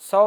100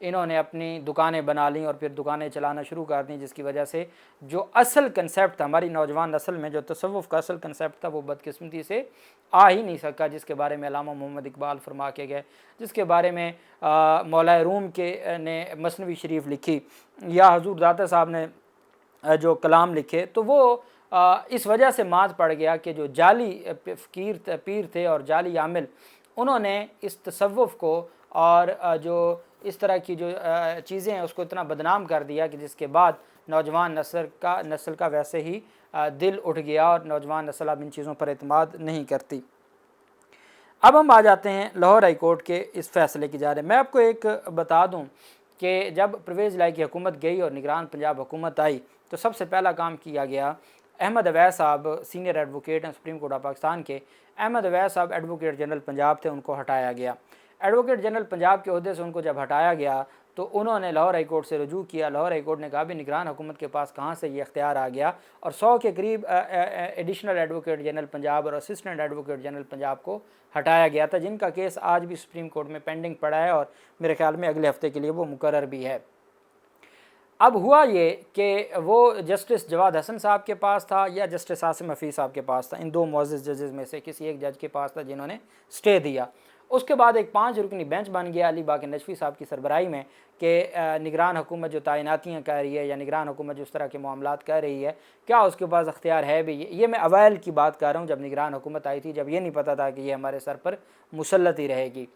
انہوں نے اپنی دکانیں بنا لیں اور پھر دکانیں چلانا شروع کر دیں، جس کی وجہ سے جو اصل کنسیپٹ تھا ہماری نوجوان نسل میں، جو تصوف کا اصل کنسیپٹ تھا، وہ بدقسمتی سے آ ہی نہیں سکا، جس کے بارے میں علامہ محمد اقبال فرما کے گئے، جس کے بارے میں مولا روم کے نے مثنوی شریف لکھی، یا حضور داتا صاحب نے جو کلام لکھے، تو وہ اس وجہ سے مات پڑ گیا کہ جو جعلی پیر تھے اور جعلی عامل، انہوں نے اس تصوف کو اور جو اس طرح کی جو چیزیں ہیں اس کو اتنا بدنام کر دیا کہ جس کے بعد نوجوان نسل کا ویسے ہی دل اٹھ گیا اور نوجوان نسل اب ان چیزوں پر اعتماد نہیں کرتی۔ اب ہم آ جاتے ہیں لاہور ہائی کورٹ کے اس فیصلے کی جانب۔ میں آپ کو ایک بتا دوں کہ جب پرویز الہی کی حکومت گئی اور نگران پنجاب حکومت آئی تو سب سے پہلا کام کیا گیا، احمد اویس صاحب سینئر ایڈوکیٹ ہیں سپریم کورٹ آف پاکستان کے، احمد اویس صاحب ایڈوکیٹ جنرل پنجاب تھے، ان کو ہٹایا گیا۔ ایڈوکیٹ جنرل پنجاب کے عہدے سے ان کو جب ہٹایا گیا تو انہوں نے لاہور ہائی کورٹ سے رجوع کیا۔ لاہور ہائی کورٹ نے کہا بھی نگران حکومت کے پاس کہاں سے یہ اختیار آ گیا، اور 100 کے قریب ایڈیشنل ایڈوکیٹ جنرل پنجاب اور اسسٹنٹ ایڈوکیٹ جنرل پنجاب کو ہٹایا گیا تھا، جن کا کیس آج بھی سپریم کورٹ میں پینڈنگ پڑا ہے اور میرے خیال میں اگلے ہفتے کے لیے وہ مقرر بھی ہے۔ اب ہوا یہ کہ وہ جسٹس جواد حسن صاحب کے پاس تھا یا جسٹس عاصم حفیظ صاحب کے پاس تھا، ان دو معزز ججز میں سے کسی ایک جج کے پاس تھا جنہوں نے سٹے دیا۔ اس کے بعد ایک 5 رکنی بینچ بن گیا علی باقر نجفی صاحب کی سربراہی میں کہ نگران حکومت جو تعیناتیاں کر رہی ہے یا نگران حکومت جو اس طرح کے معاملات کر رہی ہے، کیا اس کے پاس اختیار ہے بھی؟ یہ میں اوائل کی بات کر رہا ہوں، جب نگران حکومت آئی تھی، جب یہ نہیں پتہ تھا کہ یہ ہمارے سر پر مسلط ہی رہے گی۔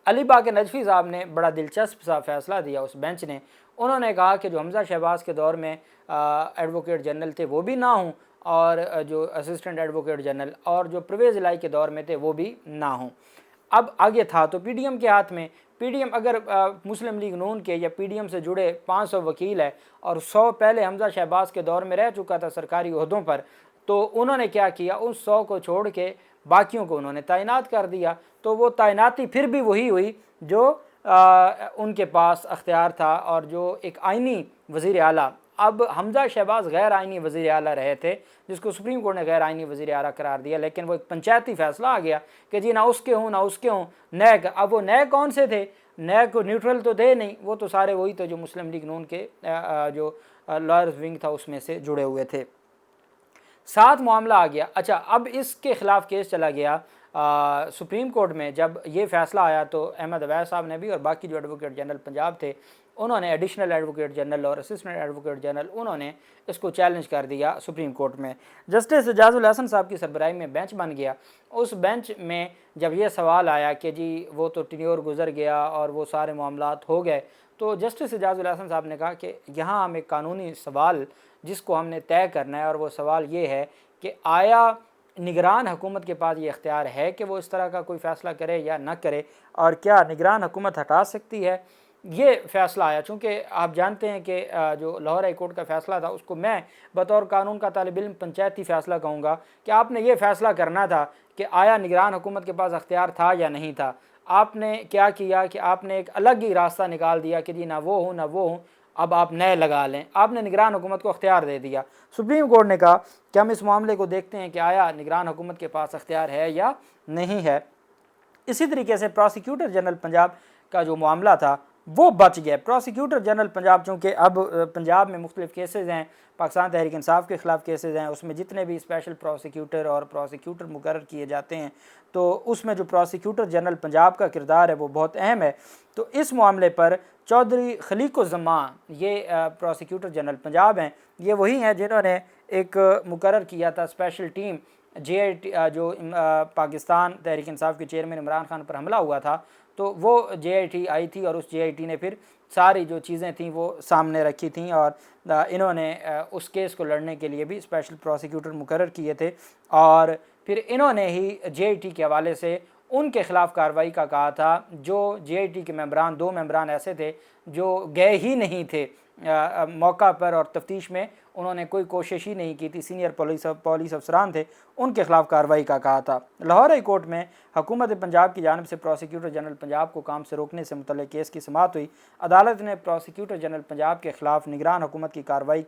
علی باقر نجفی صاحب نے بڑا دلچسپ سا فیصلہ دیا اس بینچ نے۔ انہوں نے کہا کہ جو حمزہ شہباز کے دور میں ایڈوکیٹ جنرل تھے وہ بھی نہ ہوں، اور جو اسسٹنٹ ایڈوکیٹ جنرل اور جو پرویز الہی کے دور میں تھے وہ بھی نہ ہوں۔ اب آگے تھا تو پی ڈی ایم کے ہاتھ میں، پی ڈی ایم اگر مسلم لیگ نون کے یا پی ڈی ایم سے جڑے 500 وکیل ہے اور 100 پہلے حمزہ شہباز کے دور میں رہ چکا تھا سرکاری عہدوں پر، تو انہوں نے کیا کیا، ان 100 کو چھوڑ کے باقیوں کو انہوں نے تعینات کر دیا۔ تو وہ تعیناتی پھر بھی وہی ہوئی جو ان کے پاس اختیار تھا، اور جو ایک آئینی وزیر اعلیٰ، اب حمزہ شہباز غیر آئینی وزیر اعلیٰ رہے تھے جس کو سپریم کورٹ نے غیر آئینی وزیر اعلیٰ قرار دیا، لیکن وہ ایک پنچایتی فیصلہ آ گیا کہ جی نہ اس کے ہوں نہ اس کے ہوں، نئے اب وہ نئے کون سے تھے؟ نئے کو نیوٹرل تو تھے نہیں، وہ تو سارے وہی تھے جو مسلم لیگ نون کے جو لائرز ونگ تھا اس میں سے جڑے ہوئے تھے۔ ساتھ معاملہ آ گیا۔ اچھا، اب اس کے خلاف کیس چلا گیا سپریم کورٹ میں۔ جب یہ فیصلہ آیا تو احمد اویس صاحب نے بھی اور باقی جو ایڈوکیٹ جنرل پنجاب تھے انہوں نے، ایڈیشنل ایڈوکیٹ جنرل اور اسسٹنٹ ایڈوکیٹ جنرل، انہوں نے اس کو چیلنج کر دیا سپریم کورٹ میں۔ جسٹس اعجاز الحسن صاحب کی سربراہی میں بینچ بن گیا۔ اس بینچ میں جب یہ سوال آیا کہ جی وہ تو ٹینیور گزر گیا اور وہ سارے معاملات ہو گئے، تو جسٹس اعجاز الحسن صاحب نے کہا کہ یہاں ہم ایک قانونی سوال جس کو ہم نے طے کرنا ہے، اور وہ سوال یہ ہے کہ آیا نگران حکومت کے پاس یہ اختیار ہے کہ وہ اس طرح کا کوئی فیصلہ کرے یا نہ کرے، اور کیا نگران حکومت ہٹا سکتی ہے؟ یہ فیصلہ آیا۔ چونکہ آپ جانتے ہیں کہ جو لاہور ہائی کورٹ کا فیصلہ تھا اس کو میں بطور قانون کا طالب علم پنچایتی فیصلہ کہوں گا کہ آپ نے یہ فیصلہ کرنا تھا کہ آیا نگران حکومت کے پاس اختیار تھا یا نہیں تھا۔ آپ نے کیا کیا کہ آپ نے ایک الگ ہی راستہ نکال دیا کہ جی نہ وہ ہوں نہ وہ ہوں، اب آپ نئے لگا لیں۔ آپ نے نگران حکومت کو اختیار دے دیا۔ سپریم کورٹ نے کہا کہ ہم اس معاملے کو دیکھتے ہیں کہ آیا نگران حکومت کے پاس اختیار ہے یا نہیں ہے۔ اسی طریقے سے پراسیکیوٹر جنرل پنجاب کا جو معاملہ تھا وہ بچ گیا۔ پراسیکیوٹر جنرل پنجاب، چونکہ اب پنجاب میں مختلف کیسز ہیں، پاکستان تحریک انصاف کے خلاف کیسز ہیں، اس میں جتنے بھی اسپیشل پراسیکیوٹر اور پراسیکیوٹر مقرر کیے جاتے ہیں تو اس میں جو پراسیکیوٹر جنرل پنجاب کا کردار ہے وہ بہت اہم ہے۔ تو اس معاملے پر چودھری خلیق الزمان، یہ پراسیکیوٹر جنرل پنجاب ہیں، یہ وہی ہیں جنہوں نے ایک مقرر کیا تھا special team J I T, جو پاکستان تحریک انصاف کے چیئرمین عمران خان پر حملہ ہوا تھا، تو وہ جے آئی ٹی آئی تھی اور اس جے آئی ٹی نے پھر ساری جو چیزیں تھیں وہ سامنے رکھی تھیں، اور انہوں نے اس کیس کو لڑنے کے لیے بھی اسپیشل پراسیکیوٹر مقرر کیے تھے، اور پھر انہوں نے ہی جے آئی ٹی کے حوالے سے ان کے خلاف کارروائی کا کہا تھا۔ جو جے آئی ٹی کے ممبران، 2 ممبران ایسے تھے جو گئے ہی نہیں تھے موقع پر، اور تفتیش میں انہوں نے کوئی کوشش ہی نہیں کی تھی، سینئر پولیس افسران تھے، ان کے خلاف کارروائی کا کہا تھا۔ لاہور ہائی کورٹ میں حکومت پنجاب کی جانب سے پراسیکیوٹر جنرل پنجاب کو کام سے روکنے سے متعلق کیس کی سماعت ہوئی۔ عدالت نے پراسیکیوٹر جنرل پنجاب کے خلاف نگران حکومت کی کارروائی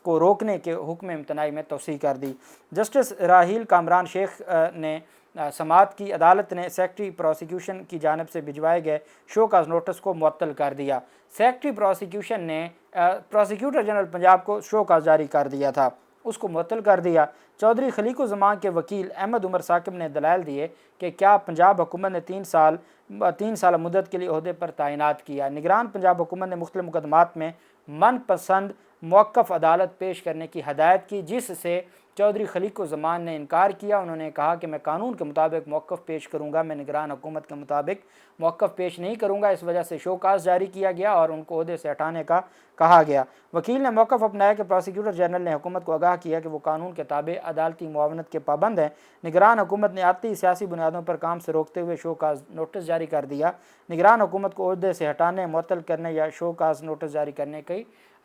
کو روکنے کے حکم امتناعی میں توسیع کر دی۔ جسٹس راحیل کامران شیخ نے سماعت کی، عدالت نے سیکرٹری پروسیکیوشن کی جانب سے بھجوائے گئے شو کاز نوٹس کو معطل کر دیا۔ سیکرٹری پروسیکیوشن نے پروسیکیوٹر جنرل پنجاب کو شو کاز جاری کر دیا تھا، اس کو معطل کر دیا۔ چودھری خلیق الزمان کے وکیل احمد عمر ثاقب نے دلائل دیے کہ کیا پنجاب حکومت نے 3 سال مدت کے لیے عہدے پر تعینات کیا۔ نگران پنجاب حکومت نے مختلف مقدمات میں من پسند موقف عدالت پیش کرنے کی ہدایت کی، جس سے چودھری خلیق الزمان نے انکار کیا۔ انہوں نے کہا کہ میں قانون کے مطابق موقف پیش کروں گا، میں نگران حکومت کے مطابق موقف پیش نہیں کروں گا، اس وجہ سے شو کاز جاری کیا گیا اور ان کو عہدے سے ہٹانے کا کہا گیا۔ وکیل نے موقف اپنایا کہ پروسیکیوٹر جنرل نے حکومت کو آگاہ کیا کہ وہ قانون کے تابع عدالتی معاونت کے پابند ہیں۔ نگران حکومت نے آتی سیاسی بنیادوں پر کام سے روکتے ہوئے شو کاز نوٹس جاری کر دیا۔ نگران حکومت کو عہدے سے ہٹانے، معطل کرنے یا شو کاز نوٹس جاری کرنے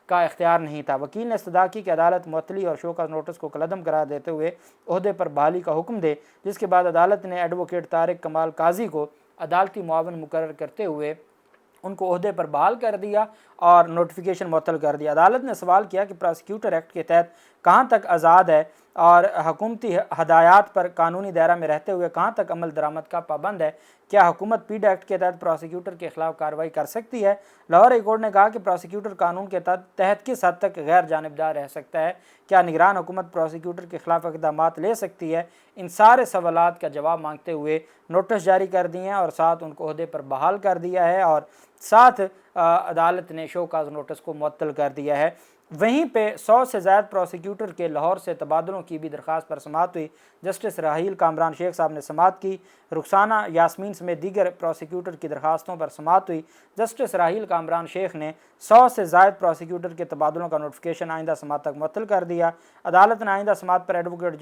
کا اختیار نہیں تھا۔ وکیل نے استدعا کی کہ عدالت معطلی اور شو کاز نوٹس کو کالعدم قرار دیتے ہوئے عہدے پر بحالی کا حکم دے، جس کے بعد عدالت نے ایڈوکیٹ طارق کمال قاضی کو عدالتی معاون مقرر کرتے ہوئے ان کو عہدے پر بحال کر دیا اور نوٹیفیکیشن معطل کر دیا۔ عدالت نے سوال کیا کہ پروسیکیوٹر ایکٹ کے تحت کہاں تک آزاد ہے اور حکومتی ہدایات پر قانونی دائرہ میں رہتے ہوئے کہاں تک عمل درآمد کا پابند ہے۔ کیا حکومت پیڈ ایکٹ کے تحت پروسیکیوٹر کے خلاف کارروائی کر سکتی ہے؟ لاہور ہائی کورٹ نے کہا کہ پروسیکیوٹر قانون کے تحت کس حد تک غیر جانبدار رہ سکتا ہے؟ کیا نگران حکومت پروسیکیوٹر کے خلاف اقدامات لے سکتی ہے؟ ان سارے سوالات کا جواب مانگتے ہوئے نوٹس جاری کر دیے ہیں اور ساتھ ان کو عہدے پر بحال کر دیا ہے اور ساتھ عدالت نے شو کاز نوٹس کو معطل کر دیا ہے۔ وہیں پہ 100 سے زائد پروسیکیوٹر کے لاہور سے تبادلوں کی بھی درخواست پر سماعت ہوئی۔ جسٹس راحیل کامران شیخ صاحب نے سماعت کی۔ رخسانہ یاسمین سمیت دیگر پروسیکیوٹر کی درخواستوں پر سماعت ہوئی۔ جسٹس راحیل کامران شیخ نے 100 سے زائد پروسیکیوٹر کے تبادلوں کا نوٹیفیکیشن آئندہ سماعت تک معطل کر دیا۔ عدالت نے آئندہ سماعت پر ایڈوکیٹ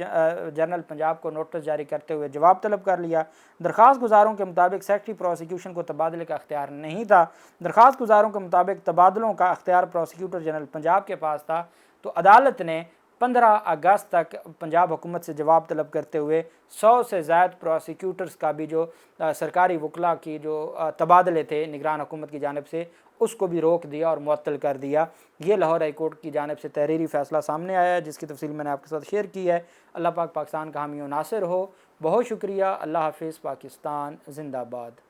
جنرل پنجاب کو نوٹس جاری کرتے ہوئے جواب طلب کر لیا۔ درخواست گزاروں کے مطابق سیکرٹری پروسیکیوشن کو تبادلے کا اختیار نہیں تھا۔ درخواست گزاروں کے مطابق تبادلوں کا اختیار پروسیکیوٹر جنرل پنجاب کے پاس تھا، تو عدالت نے 15 اگست تک پنجاب حکومت سے جواب طلب کرتے ہوئے 100 سے زائد پروسیکیوٹرز کا بھی جو سرکاری وکلاء کی جو تبادلے تھے نگران حکومت کی جانب سے اس کو بھی روک دیا اور معطل کر دیا۔ یہ لاہور ہائی کورٹ کی جانب سے تحریری فیصلہ سامنے آیا ہے، جس کی تفصیل میں نے آپ کے ساتھ شیئر کی ہے۔ اللہ پاک پاکستان کا حامی و ناصر ہو۔ بہت شکریہ۔ اللہ حافظ۔ پاکستان زندہ باد۔